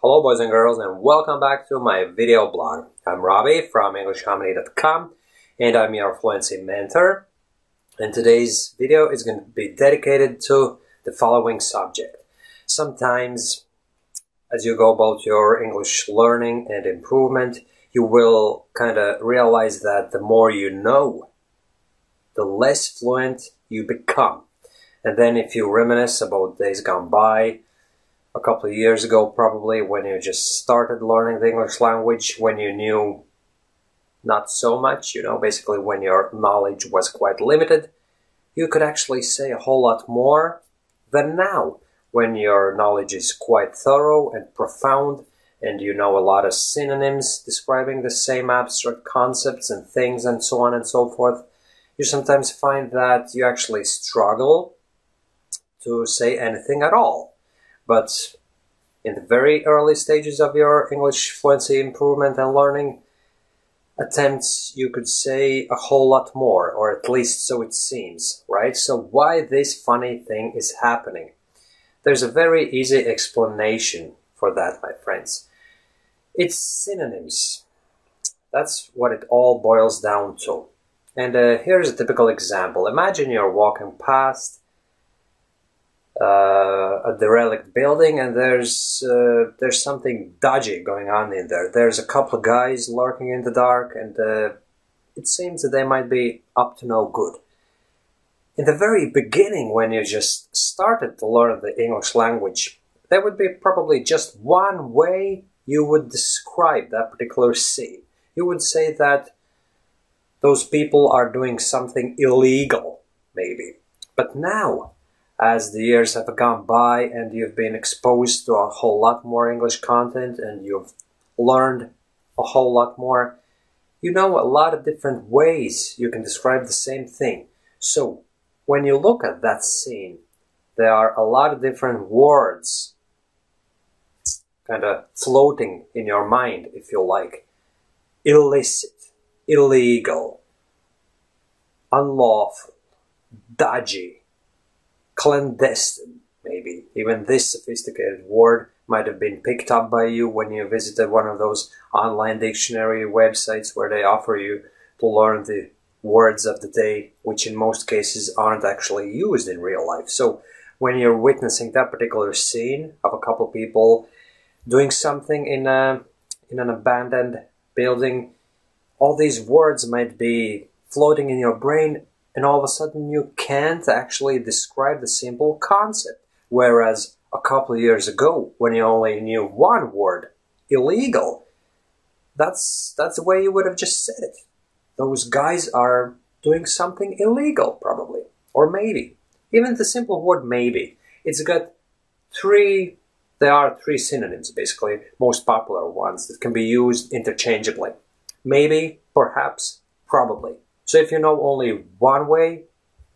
Hello boys and girls, and welcome back to my video blog. I'm Robbie from EnglishHarmony.com and I'm your fluency mentor. And today's video is going to be dedicated to the following subject. Sometimes as you go about your English learning and improvement, you will kind of realize that the more you know, the less fluent you become. And then if you reminisce about days gone by, a couple of years ago probably, when you just started learning the English language, when you knew not so much, basically when your knowledge was quite limited, you could actually say a whole lot more than now, when your knowledge is quite thorough and profound, and you know a lot of synonyms describing the same abstract concepts and things and so on and so forth. You sometimes find that you actually struggle to say anything at all. But in the very early stages of your English fluency improvement and learning attempts, you could say a whole lot more, or at least so it seems, right? So why this funny thing is happening? There's a very easy explanation for that, my friends. It's synonyms. That's what it all boils down to. And here's a typical example. Imagine you're walking past a derelict building, and there's something dodgy going on in there. There's a couple of guys lurking in the dark, and it seems that they might be up to no good. In the very beginning, when you just started to learn the English language, there would be probably just one way you would describe that particular scene. You would say that those people are doing something illegal, maybe. But now, as the years have gone by and you've been exposed to a whole lot more English content and you've learned a whole lot more, you know a lot of different ways you can describe the same thing. So when you look at that scene, there are a lot of different words kind of floating in your mind, if you like. Illicit, illegal, unlawful, dodgy, clandestine, maybe. Even this sophisticated word might have been picked up by you when you visited one of those online dictionary websites where they offer you to learn the words of the day, which in most cases aren't actually used in real life. So when you're witnessing that particular scene of a couple of people doing something in an abandoned building, all these words might be floating in your brain, and all of a sudden you can't actually describe the simple concept. Whereas a couple of years ago, when you only knew one word, illegal, that's the way you would have just said it. Those guys are doing something illegal, probably. Or maybe. Even the simple word maybe. It's got there are three synonyms, basically, most popular ones that can be used interchangeably. Maybe, perhaps, probably. So if you know only one way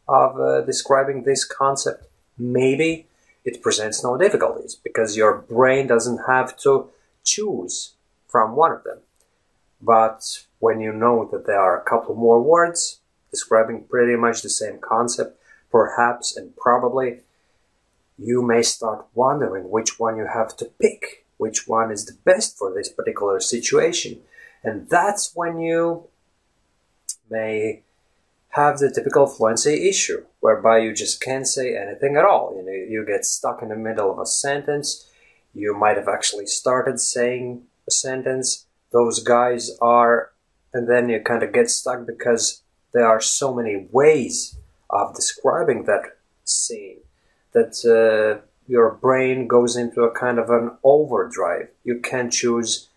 of describing this concept, maybe, it presents no difficulties because your brain doesn't have to choose from one of them. But when you know that there are a couple more words describing pretty much the same concept, perhaps and probably, you may start wondering which one you have to pick, which one is the best for this particular situation. And that's when you may have the typical fluency issue, whereby you just can't say anything at all. You get stuck in the middle of a sentence. You might have actually started saying a sentence, those guys are, and then you kind of get stuck because there are so many ways of describing that scene that your brain goes into a kind of an overdrive. You can't choose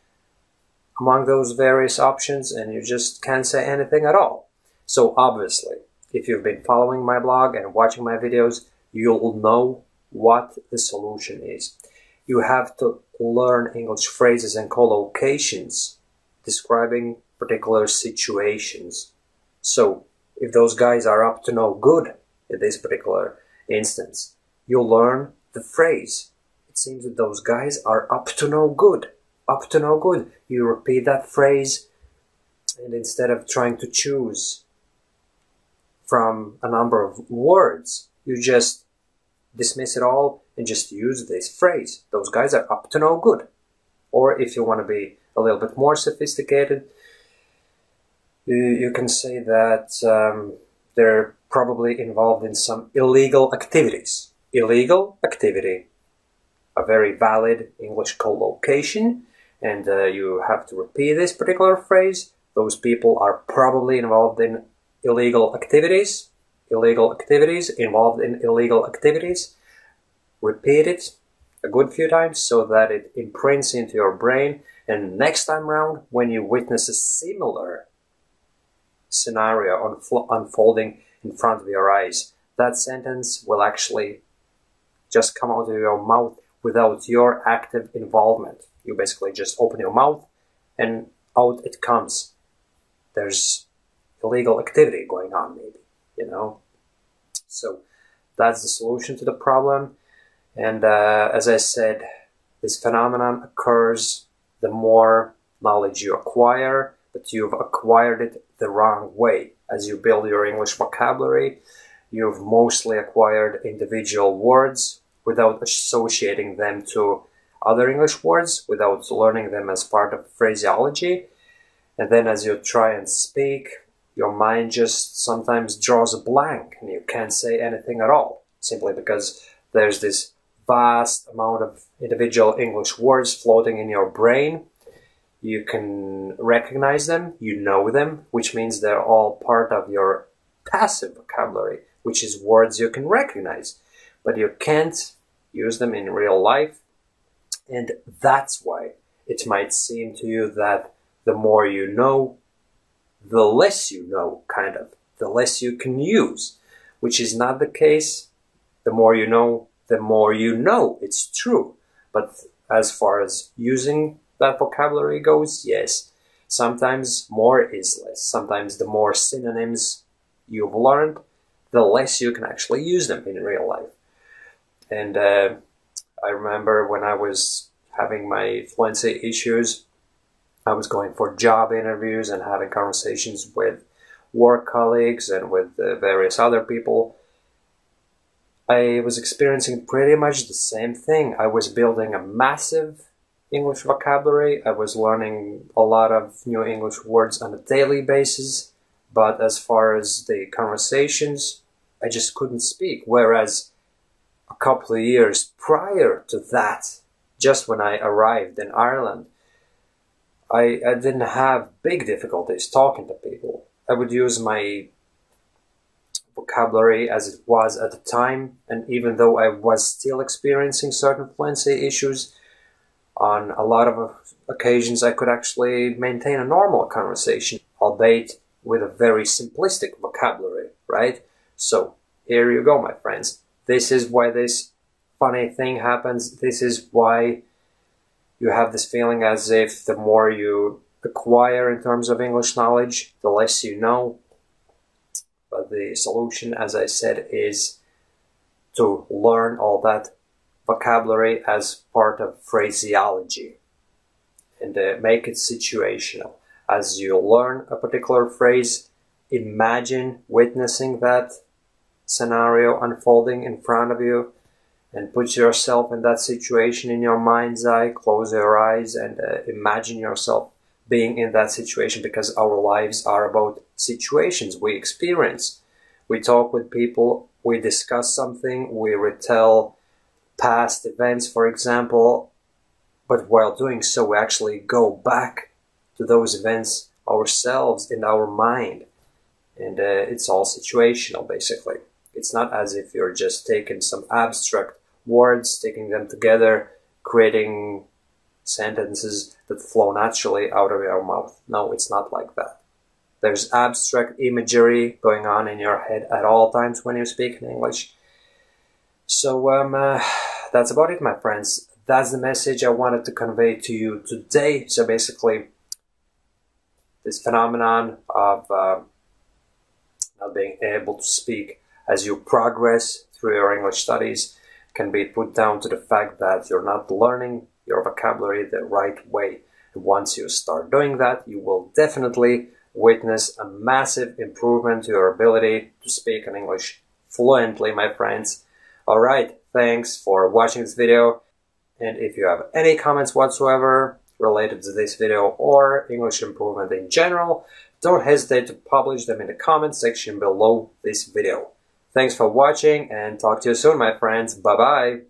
among those various options, and you just can't say anything at all. So obviously, if you've been following my blog and watching my videos, you'll know what the solution is. You have to learn English phrases and collocations describing particular situations. So if those guys are up to no good in this particular instance, you'll learn the phrase. It seems that those guys are up to no good. Up to no good. You repeat that phrase, and instead of trying to choose from a number of words, you just dismiss it all and just use this phrase. Those guys are up to no good. Or if you want to be a little bit more sophisticated, you can say that they're probably involved in some illegal activities. Illegal activity, a very valid English collocation, and you have to repeat this particular phrase. Those people are probably involved in illegal activities. Illegal activities, involved in illegal activities. Repeat it a good few times so that it imprints into your brain, and next time around when you witness a similar scenario unfolding in front of your eyes, that sentence will actually just come out of your mouth without your active involvement. You basically just open your mouth and out it comes. There's illegal activity going on, maybe, you know. So that's the solution to the problem. And as I said, this phenomenon occurs the more knowledge you acquire, but you've acquired it the wrong way. As you build your English vocabulary, you've mostly acquired individual words without associating them to other English words, without learning them as part of phraseology. And then as you try and speak, your mind just sometimes draws a blank and you can't say anything at all, simply because there's this vast amount of individual English words floating in your brain. You can recognize them, you know them, which means they're all part of your passive vocabulary, which is words you can recognize, but you can't use them in real life. And that's why it might seem to you that the more you know, the less you know, kind of. The less you can use, which is not the case. The more you know, the more you know. It's true. But as far as using that vocabulary goes, yes. Sometimes more is less. Sometimes the more synonyms you've learned, the less you can actually use them in real life. And I remember when I was having my fluency issues, I was going for job interviews and having conversations with work colleagues and with various other people. I was experiencing pretty much the same thing. I was building a massive English vocabulary. I was learning a lot of new English words on a daily basis. But as far as the conversations, I just couldn't speak. Whereas a couple of years prior to that, just when I arrived in Ireland, I didn't have big difficulties talking to people. I would use my vocabulary as it was at the time, and even though I was still experiencing certain fluency issues, on a lot of occasions I could actually maintain a normal conversation, albeit with a very simplistic vocabulary, right? So here you go, my friends. This is why this funny thing happens. This is why you have this feeling as if the more you acquire in terms of English knowledge, the less you know. But the solution, as I said, is to learn all that vocabulary as part of phraseology and make it situational. As you learn a particular phrase, imagine witnessing that scenario unfolding in front of you, and put yourself in that situation in your mind's eye. Close your eyes and imagine yourself being in that situation, because our lives are about situations we experience. We talk with people, we discuss something, we retell past events, for example, but while doing so, we actually go back to those events ourselves in our mind. And it's all situational, basically. It's not as if you're just taking some abstract words, sticking them together, creating sentences that flow naturally out of your mouth. No, it's not like that. There's abstract imagery going on in your head at all times when you speak in English. So that's about it, my friends. That's the message I wanted to convey to you today. So basically, this phenomenon of not being able to speak as you progress through your English studies can be put down to the fact that you're not learning your vocabulary the right way. And once you start doing that, you will definitely witness a massive improvement to your ability to speak in English fluently, my friends. Alright, thanks for watching this video, And if you have any comments whatsoever related to this video or English improvement in general, don't hesitate to publish them in the comment section below this video. Thanks for watching and talk to you soon, my friends. Bye-bye.